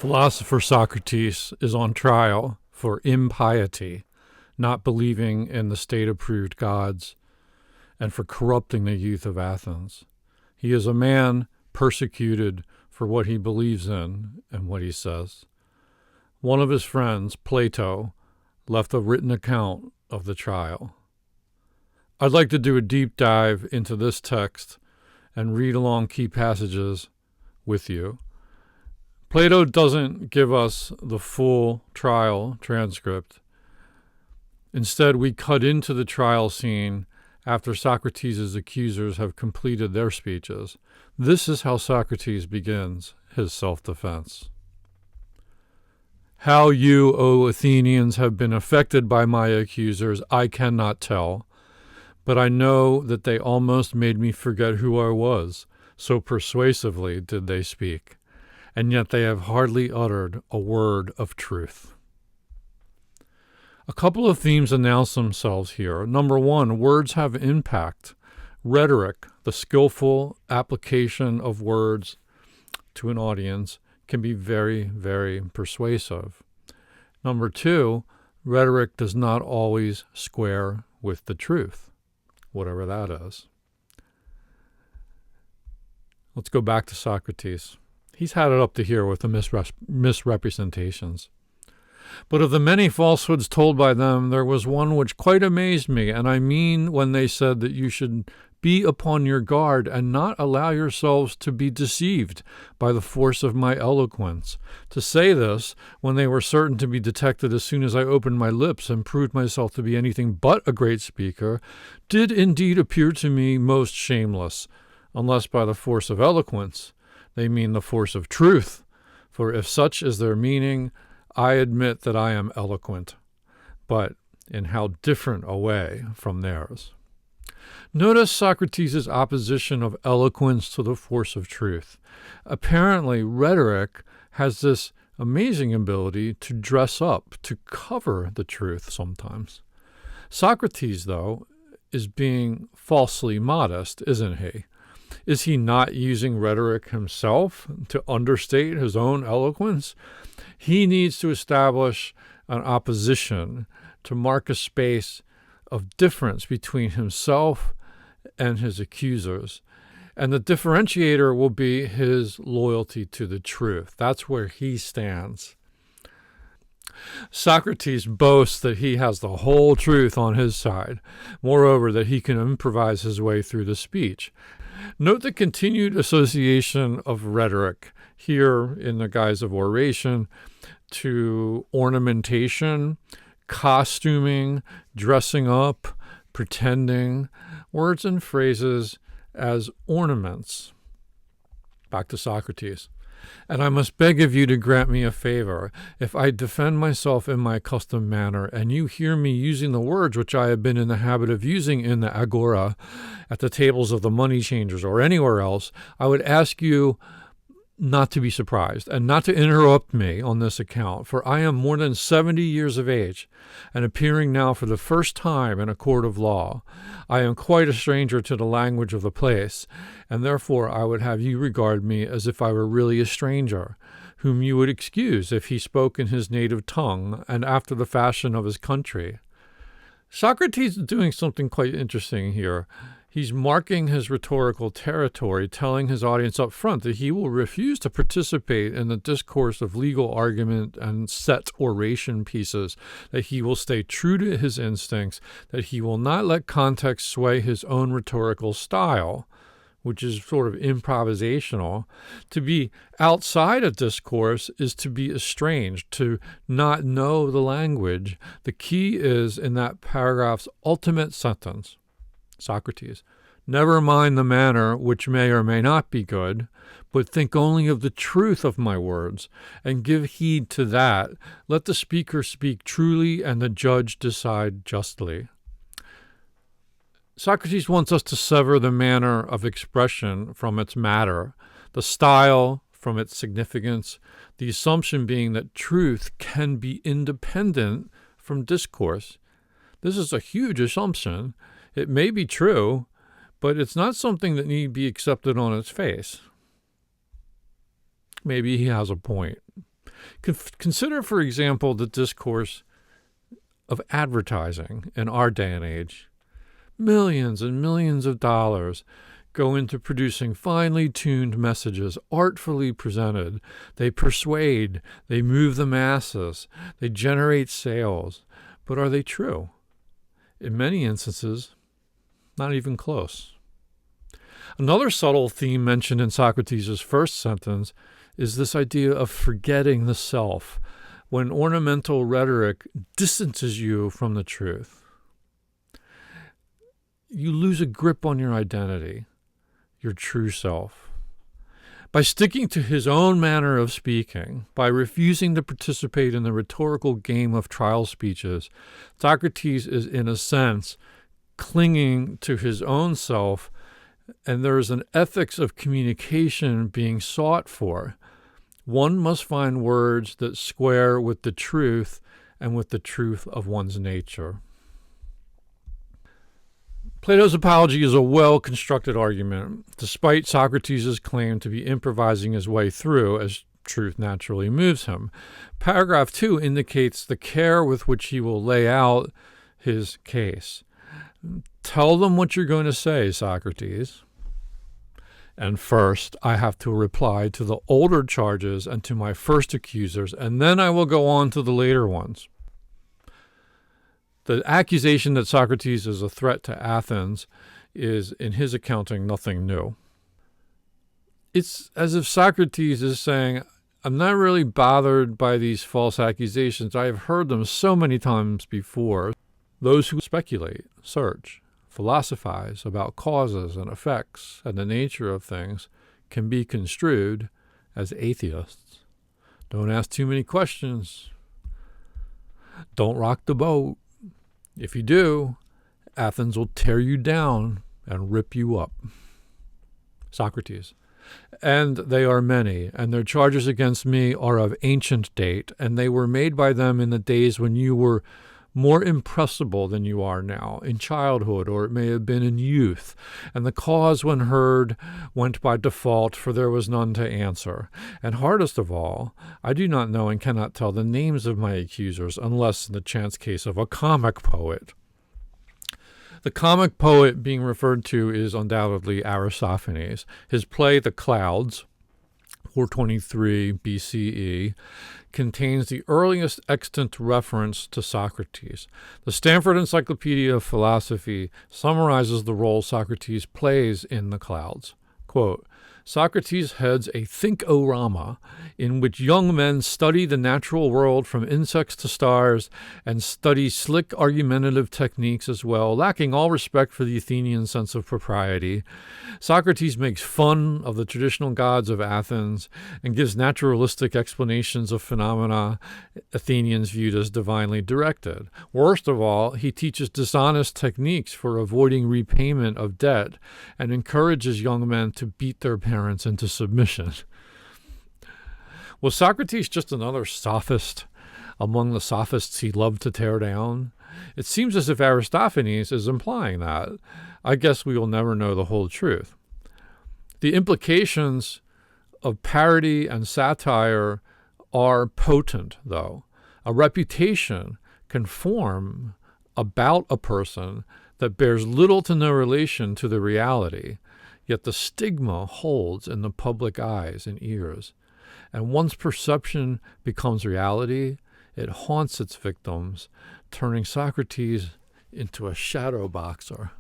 Philosopher Socrates is on trial for impiety, not believing in the state-approved gods, and for corrupting the youth of Athens. He is a man persecuted for what he believes in and what he says. One of his friends, Plato, left a written account of the trial. I'd like to do a deep dive into this text and read along key passages with you. Plato doesn't give us the full trial transcript. Instead, we cut into the trial scene after Socrates' accusers have completed their speeches. This is how Socrates begins his self-defense. How you, O Athenians, have been affected by my accusers, I cannot tell, but I know that they almost made me forget who I was, so persuasively did they speak, and yet they have hardly uttered a word of truth. A couple of themes announce themselves here. Number one, words have impact. Rhetoric, the skillful application of words to an audience, can be very, very persuasive. Number two, rhetoric does not always square with the truth, whatever that is. Let's go back to Socrates. He's had it up to here with the misrepresentations. But of the many falsehoods told by them, there was one which quite amazed me, and I mean when they said that you should be upon your guard and not allow yourselves to be deceived by the force of my eloquence. To say this, when they were certain to be detected as soon as I opened my lips and proved myself to be anything but a great speaker, did indeed appear to me most shameless, unless by the force of eloquence they mean the force of truth. For if such is their meaning, I admit that I am eloquent, but in how different a way from theirs. Notice Socrates' opposition of eloquence to the force of truth. Apparently, rhetoric has this amazing ability to dress up, to cover the truth sometimes. Socrates, though, is being falsely modest, isn't he? Is he not using rhetoric himself to understate his own eloquence? He needs to establish an opposition to mark a space of difference between himself and his accusers. And the differentiator will be his loyalty to the truth. That's where he stands. Socrates boasts that he has the whole truth on his side. Moreover, that he can improvise his way through the speech. Note the continued association of rhetoric here in the guise of oration to ornamentation, costuming, dressing up, pretending, words and phrases as ornaments. Back to Socrates. And I must beg of you to grant me a favor. If I defend myself in my accustomed manner, and you hear me using the words which I have been in the habit of using in the agora, at the tables of the money changers, or anywhere else, I would ask you not to be surprised, and not to interrupt me on this account, for I am more than 70 years of age, and appearing now for the first time in a court of law. I am quite a stranger to the language of the place, and therefore I would have you regard me as if I were really a stranger, whom you would excuse if he spoke in his native tongue, and after the fashion of his country. Socrates is doing something quite interesting here. He's marking his rhetorical territory, telling his audience up front that he will refuse to participate in the discourse of legal argument and set oration pieces, that he will stay true to his instincts, that he will not let context sway his own rhetorical style, which is sort of improvisational. To be outside a discourse is to be estranged, to not know the language. The key is in that paragraph's ultimate sentence. Socrates, never mind the manner, which may or may not be good, but think only of the truth of my words, and give heed to that. Let the speaker speak truly, and the judge decide justly. Socrates wants us to sever the manner of expression from its matter, the style from its significance, the assumption being that truth can be independent from discourse. This is a huge assumption. It may be true, but it's not something that need be accepted on its face. Maybe he has a point. Consider, for example, the discourse of advertising in our day and age. Millions and millions of dollars go into producing finely tuned messages, artfully presented. They persuade, they move the masses, they generate sales. But are they true? In many instances, not even close. Another subtle theme mentioned in Socrates' first sentence is this idea of forgetting the self, when ornamental rhetoric distances you from the truth. You lose a grip on your identity, your true self. By sticking to his own manner of speaking, by refusing to participate in the rhetorical game of trial speeches, Socrates is, in a sense, clinging to his own self, and there is an ethics of communication being sought for. One must find words that square with the truth and with the truth of one's nature. Plato's Apology is a well-constructed argument, despite Socrates' claim to be improvising his way through as truth naturally moves him. Paragraph 2 indicates the care with which he will lay out his case. Tell them what you're going to say, Socrates. And first, I have to reply to the older charges and to my first accusers, and then I will go on to the later ones. The accusation that Socrates is a threat to Athens is, in his accounting, nothing new. It's as if Socrates is saying, I'm not really bothered by these false accusations. I have heard them so many times before. Those who speculate, search, philosophize about causes and effects and the nature of things can be construed as atheists. Don't ask too many questions. Don't rock the boat. If you do, Athens will tear you down and rip you up. Socrates. And they are many, and their charges against me are of ancient date, and they were made by them in the days when you were more impressible than you are now, in childhood, or it may have been in youth. And the cause, when heard, went by default, for there was none to answer. And hardest of all, I do not know and cannot tell the names of my accusers, unless in the chance case of a comic poet. The comic poet being referred to is undoubtedly Aristophanes. His play, The Clouds, 423 BCE, contains the earliest extant reference to Socrates. The Stanford Encyclopedia of Philosophy summarizes the role Socrates plays in The Clouds. Quote, Socrates heads a think-o-rama in which young men study the natural world from insects to stars and study slick argumentative techniques as well, lacking all respect for the Athenian sense of propriety. Socrates makes fun of the traditional gods of Athens and gives naturalistic explanations of phenomena Athenians viewed as divinely directed. Worst of all, he teaches dishonest techniques for avoiding repayment of debt and encourages young men to beat their parents into submission. Was Socrates just another sophist among the sophists he loved to tear down? It seems as if Aristophanes is implying that. I guess we will never know the whole truth. The implications of parody and satire are potent, though. A reputation can form about a person that bears little to no relation to the reality, yet the stigma holds in the public eyes and ears. And once perception becomes reality, it haunts its victims, turning Socrates into a shadow boxer.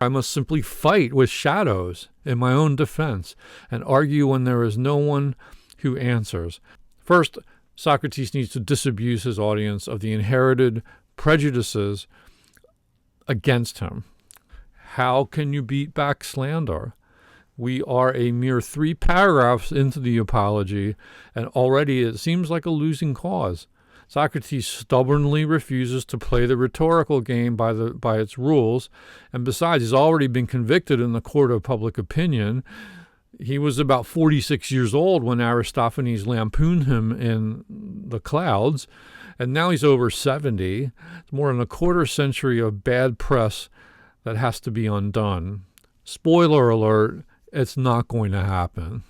I must simply fight with shadows in my own defense and argue when there is no one who answers. First, Socrates needs to disabuse his audience of the inherited prejudices against him. How can you beat back slander? We are a mere 3 paragraphs into the apology, and already it seems like a losing cause. Socrates stubbornly refuses to play the rhetorical game by its rules, and besides, he's already been convicted in the court of public opinion. He was about 46 years old when Aristophanes lampooned him in The Clouds, and now he's over 70. It's more than a quarter century of bad press that has to be undone. Spoiler alert, it's not going to happen.